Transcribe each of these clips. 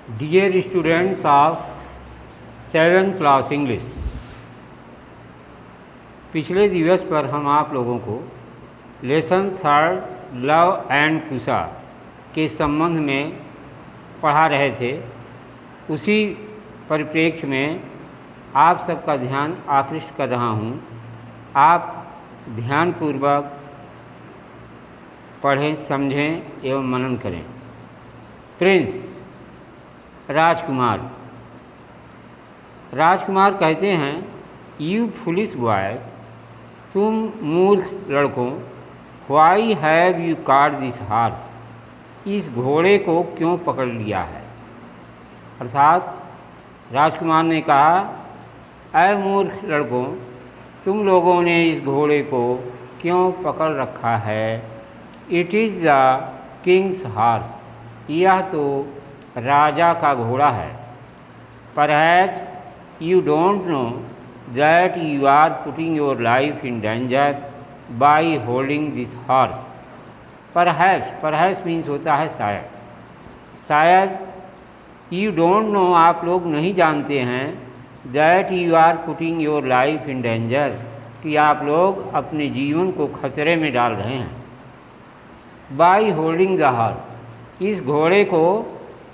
Dear students of 7th class English, पिछले दिवस पर हम आप लोगों को लेसन 3 लव एंड कुशा के संबंध में पढ़ा रहे थे। उसी परिप्रेक्ष्य में आप सबका ध्यान आकृष्ट कर रहा हूँ। आप ध्यानपूर्वक पढ़ें, समझें एवं मनन करें। प्रिंस राजकुमार। राजकुमार कहते हैं, यू फुलिश बॉय, तुम मूर्ख लड़कों, why have you cot this horse, इस घोड़े को क्यों पकड़ लिया है। अर्थात राजकुमार ने कहा, ऐ मूर्ख लड़कों, तुम लोगों ने इस घोड़े को क्यों पकड़ रखा है। It is the king's horse, यह तो राजा का घोड़ा है। Perhaps you don't know that you are putting your life in danger by holding this horse. Perhaps means होता है शायद। यू डोंट नो, आप लोग नहीं जानते हैं, that you are putting your life in danger, कि आप लोग अपने जीवन को खतरे में डाल रहे हैं। बाई होल्डिंग द हॉर्स, इस घोड़े को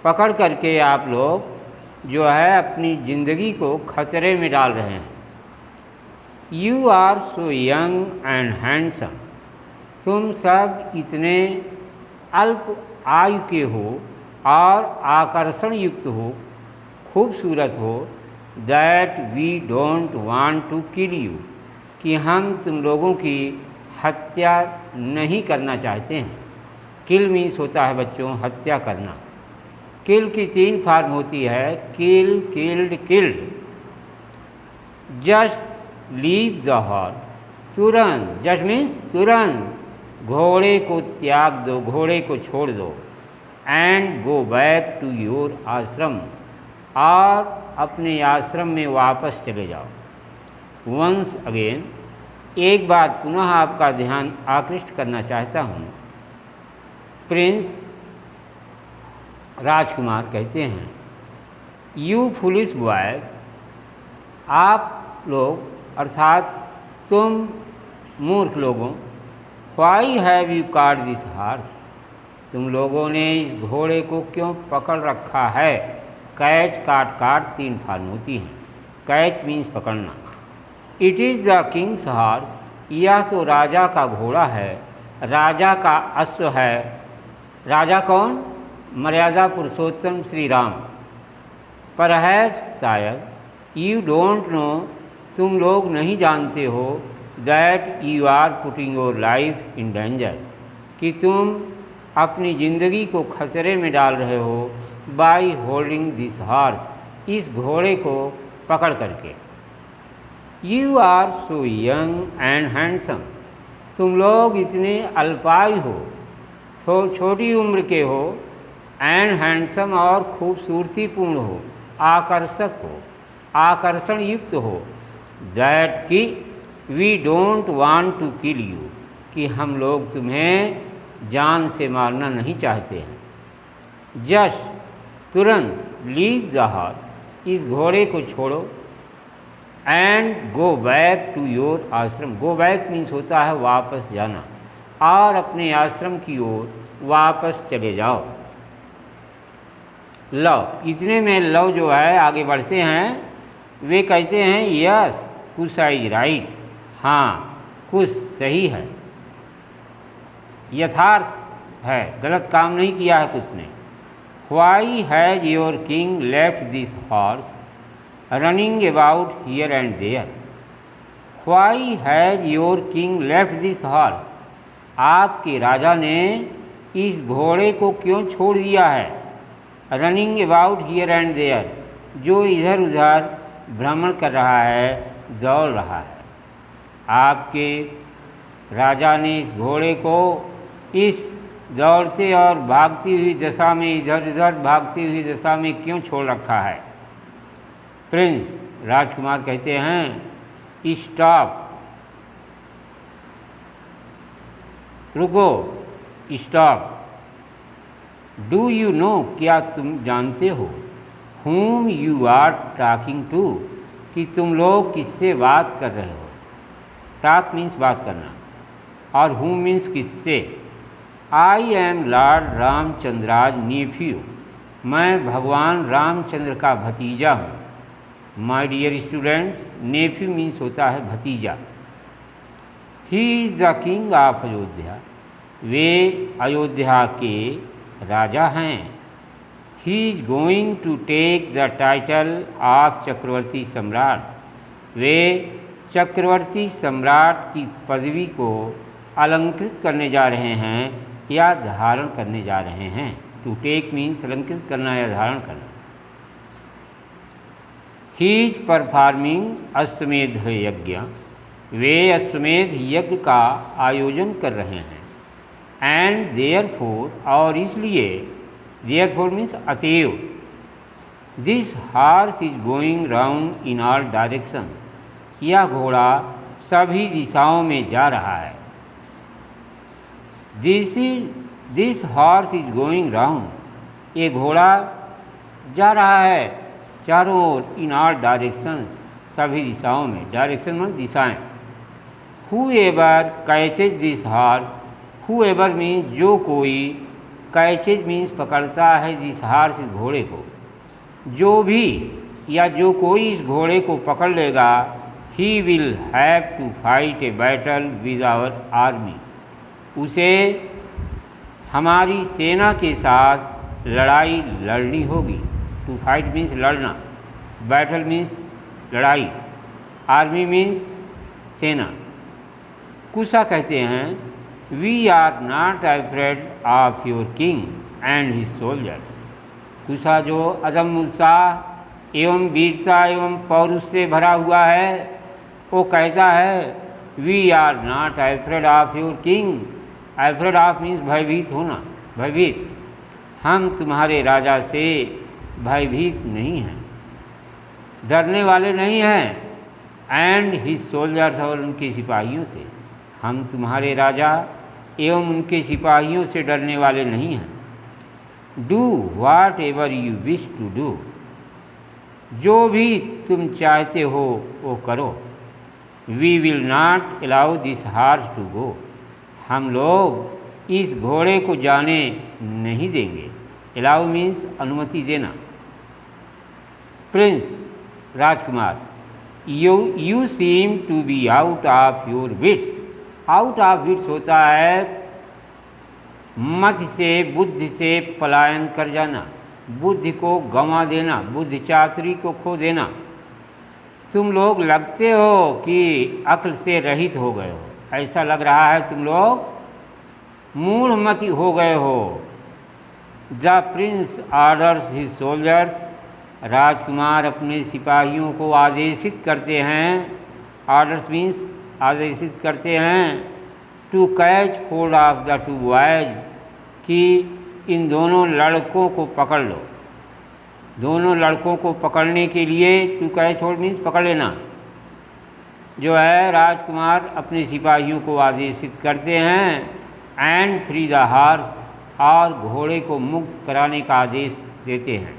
पकड़ करके आप लोग जो है अपनी ज़िंदगी को खतरे में डाल रहे हैं। You are so young and handsome, तुम सब इतने अल्प आयु के हो और आकर्षण युक्त हो, खूबसूरत हो। That we don't want to kill you, कि हम तुम लोगों की हत्या नहीं करना चाहते हैं। किल मीन्स होता है बच्चों हत्या करना। किल की 3 फॉर्म होती है, kill, killed, killed. Just leave the horse, तुरंत, जस्ट मीन्स तुरंत, घोड़े को त्याग दो, घोड़े को छोड़ दो। And go back to your ashram, और अपने आश्रम में वापस चले जाओ। वंस अगेन, एक बार पुनः आपका ध्यान आकृष्ट करना चाहता हूँ। प्रिंस राजकुमार कहते हैं, यू फुलिश बॉय, आप लोग अर्थात तुम मूर्ख लोगों, why have you cot this horse, तुम लोगों ने इस घोड़े को क्यों पकड़ रखा है। कैच, काट 3 फॉर्म होती हैं। कैच मीन्स पकड़ना। It is the king's horse, यह तो राजा का घोड़ा है, राजा का अश्व है। राजा कौन? मर्यादा पुरुषोत्तम श्री राम। परहैप्स शायद, यू डोंट नो, तुम लोग नहीं जानते हो, that you are putting your life in danger, कि तुम अपनी ज़िंदगी को खतरे में डाल रहे हो। बाई होल्डिंग दिस हॉर्स, इस घोड़े को पकड़ करके। You are so young and handsome, तुम लोग इतने अल्पायु हो, छोटी उम्र के हो। एंड हैंडसम, और खूबसूरतीपूर्ण हो, आकर्षक हो, आकर्षण युक्त हो। दैट कि we don't want to kill you, कि हम लोग तुम्हें जान से मारना नहीं चाहते हैं। जस्ट, तुरंत, लीव द हॉर्स, इस घोड़े को छोड़ो। And go back to your ashram, go back means होता है वापस जाना, और अपने आश्रम की ओर वापस चले जाओ। लव, इतने में लव जो है आगे बढ़ते हैं, वे कहते हैं, यस कुश इज राइट, हाँ कुश सही है, यथार्थ है, गलत काम नहीं किया है कुछ ने। Why has your king left this horse running about here and there. Why has your king left this horse, आपके राजा ने इस घोड़े को क्यों छोड़ दिया है। Running about here and there, जो इधर उधर भ्रमण कर रहा है, दौड़ रहा है। आपके राजा ने इस घोड़े को इस दौड़ते और भागती हुई दशा में, इधर उधर भागती हुई दशा में क्यों छोड़ रखा है। प्रिंस राजकुमार कहते हैं, स्टॉप, रुको, स्टॉप, डू यू नो, क्या तुम जानते हो, whom you are talking to, कि तुम लोग किससे बात कर रहे हो। टॉक मीन्स बात करना, और whom मीन्स किससे। I am lord Ramchandra's nephew, मैं भगवान रामचंद्र का भतीजा हूँ। My dear students, nephew means होता है भतीजा। He is the king of Ayodhya, वे अयोध्या के राजा हैं। He is going to take the title of Chakravarti Samrat, वे चक्रवर्ती सम्राट की पदवी को अलंकृत करने जा रहे हैं या धारण करने जा रहे हैं। टू टेक मीन्स अलंकृत करना या धारण करना। ही इज परफॉर्मिंग अश्वमेध यज्ञ, वे अश्वमेध यज्ञ का आयोजन कर रहे हैं। एंड देयरफॉर, और इसलिए, देयरफॉर मीन्स अतएव, this horse is going round in all directions, यह घोड़ा सभी दिशाओं में जा रहा है। This horse is going round, ये घोड़ा जा रहा है चारों ओर, इन ऑल डायरेक्शंस, सभी दिशाओं में। डायरेक्शन मतलब दिशाएं। Who ever catches this horse, who ever means जो कोई, कैचेज मीन्स पकड़ता है, दिस हॉर्स इस घोड़े को, जो भी या जो कोई इस घोड़े को पकड़ लेगा, he will have to fight a battle with our army, उसे हमारी सेना के साथ लड़ाई लड़नी होगी। टू फाइट मीन्स लड़ना, बैटल मीन्स लड़ाई, आर्मी मीन्स सेना। कुशा कहते हैं, we are not afraid of your king and his soldiers. Kusha जो अदम उत्साह एवं वीरता एवं पौरुष से भरा हुआ है, वो कहता है, we are not afraid of your king. Afraid of means भयभीत होना, भयभीत। हम तुम्हारे राजा से भयभीत नहीं हैं, डरने वाले नहीं हैं। एंड हिज सोल्जर्स, और उनके सिपाहियों से, हम तुम्हारे राजा एवं उनके सिपाहियों से डरने वाले नहीं हैं। Do whatever you wish to do, जो भी तुम चाहते हो वो करो। We will not allow this horse to go, हम लोग इस घोड़े को जाने नहीं देंगे। अलाउ मीन्स अनुमति देना। प्रिंस, राजकुमार, you seem to be out of your wits. Out of wits होता है मति से, बुद्धि से पलायन कर जाना, बुद्धि को गंवा देना, बुद्धि चातुरी को खो देना। तुम लोग लगते हो कि अक्ल से रहित हो गए हो, ऐसा लग रहा है तुम लोग मूढ़मति हो गए हो। The prince orders his soldiers, राजकुमार अपने सिपाहियों को आदेशित करते हैं। ऑर्डर्स मीन्स आदेशित करते हैं। To catch hold of the two boys, कि इन दोनों लड़कों को पकड़ लो। दोनों लड़कों को पकड़ने के लिए, टू कैच होल्ड मीन्स पकड़ लेना, जो है राजकुमार अपने सिपाहियों को आदेशित करते हैं। एंड फ्री द हॉर्स, और घोड़े को मुक्त कराने का आदेश देते हैं।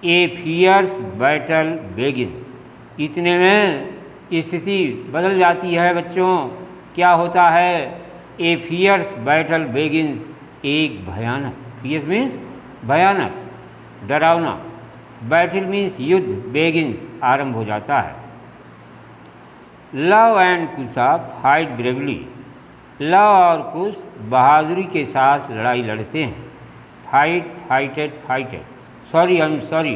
ए फियर्स बैटल बेगिन्स, इतने में स्थिति बदल जाती है बच्चों। क्या होता है? ए फियर्स बैटल बेगिन्स, एक भयानक, फियर्स मीन्स भयानक, डरावना, बैटल मीन्स युद्ध, बेगिन्स आरंभ हो जाता है। Lav and Kusha fight bravely, Lav और कुश बहादुरी के साथ लड़ाई लड़ते हैं। Fight, fighted, fighted, sorry I am sorry,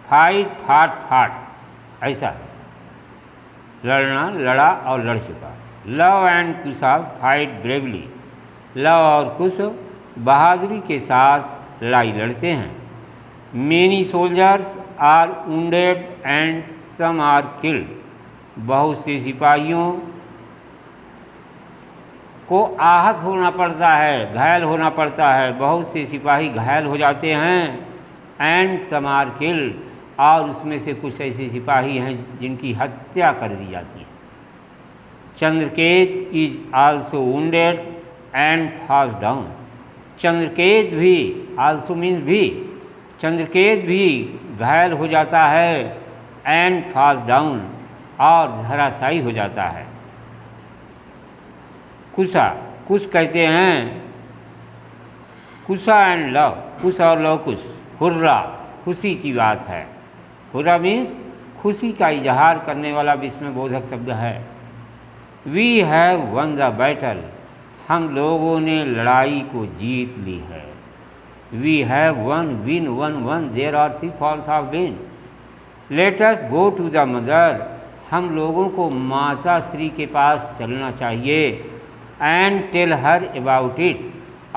fight, fought, fought, ऐसा लड़ना, लड़ा और लड़ चुका। Lav and Kusha fight bravely, Lav और कुश बहादुरी के साथ लड़ाई लड़ते हैं। Many soldiers are wounded and some are killed, बहुत से सिपाहियों को आहत होना पड़ता है, घायल होना पड़ता है, बहुत से सिपाही घायल हो जाते हैं। एंड सम आर किल्ड, और उसमें से कुछ ऐसे सिपाही हैं जिनकी हत्या कर दी जाती है। Chandraket is also wounded and falls down, Chandraket भी आल्सो मीन्स भी, चंद्रकेत भी घायल हो जाता है एंड फॉल्स डाउन और धराशायी हो जाता है। कुशा, कुश कहते हैं कुशा एंड लव, कुश और लव कुश, हुर्रा खुशी की बात है। हुर्रा मीन्स खुशी का इजहार करने वाला विस्मय बोधक शब्द है। We have won the battle, हम लोगों ने लड़ाई को जीत ली है। We have won win won won there are 3 falls of win. Let us go to the mother, हम लोगों को माता श्री के पास चलना चाहिए। And tell her about it,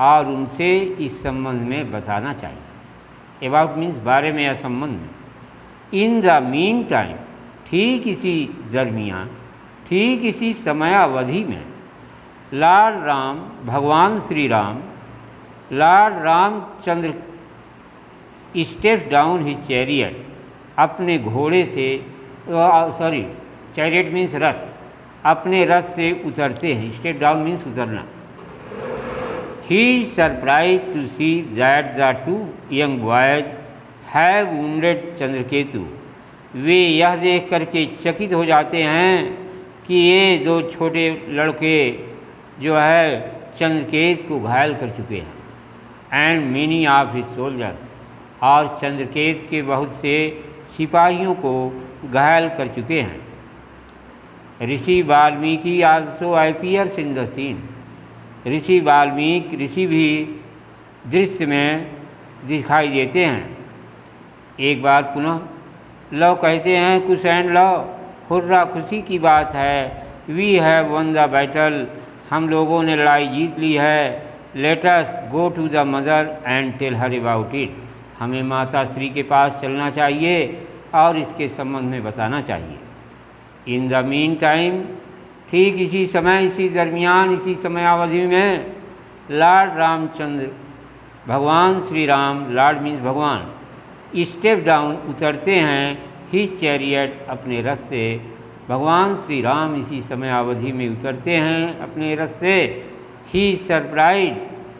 और उनसे इस संबंध में बताना चाहिए। अबाउट मीन्स बारे में या संबंध में। इन द मीन टाइम, ठीक इसी दरमियान, ठीक इसी समयावधि में, लॉर्ड राम भगवान Shri Ram, Lord Ramchandra steps down his chariot, अपने घोड़े से चैरियट मीन्स रथ, अपने रथ से उतरते हैं। स्टेप डाउन मीन्स उतरना। He surprise to see that the 2 young boys have wounded Chandraketu, वे यह देख करके चकित हो जाते हैं कि ये 2 छोटे लड़के जो है चंद्रकेत को घायल कर चुके हैं। And many of his soldiers, और चंद्रकेत के बहुत से सिपाहियों को घायल कर चुके हैं। Rishi Valmiki also appears in the scene, Rishi Valmiki, ऋषि भी दृश्य में दिखाई देते हैं। एक बार पुनः लव कहते हैं कुश एंड लव, हुर्रा खुशी की बात है। We have won the battle, हम लोगों ने लड़ाई जीत ली है। Let us go to the mother and tell her about it, हमें माता श्री के पास चलना चाहिए और इसके संबंध में बताना चाहिए। इन द मीन टाइम, ठीक इसी समय, इसी दरमियान, इसी समयावधि में, लॉर्ड रामचंद्र भगवान श्री राम, लॉर्ड मीन्स भगवान, स्टेप डाउन उतरते हैं, ही चैरियट अपने रथ से, भगवान श्री राम इसी समयावधि में उतरते हैं अपने रथ से। ही सरप्राइज,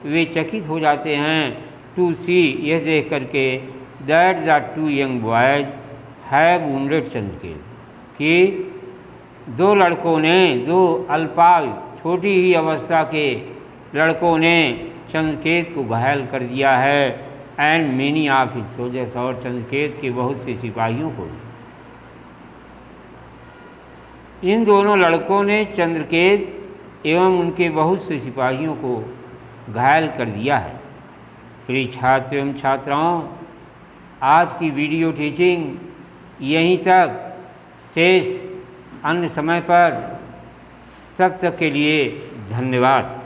वे चकित हो जाते हैं, टू सी यह देख करके, that the 2 young boys have wounded Chandraket, कि 2 लड़कों ने, 2 अल्पायु छोटी ही अवस्था के लड़कों ने चंद्रकेत को घायल कर दिया है। And many of his soldiers, और चंद्रकेत के बहुत से सिपाहियों को भी। इन दोनों लड़कों ने चंद्रकेत एवं उनके बहुत से सिपाहियों को घायल कर दिया है। प्रिय छात्र एवं छात्राओं, आज की वीडियो टीचिंग यहीं तक शेष, अन्य समय पर, तब तक के लिए धन्यवाद।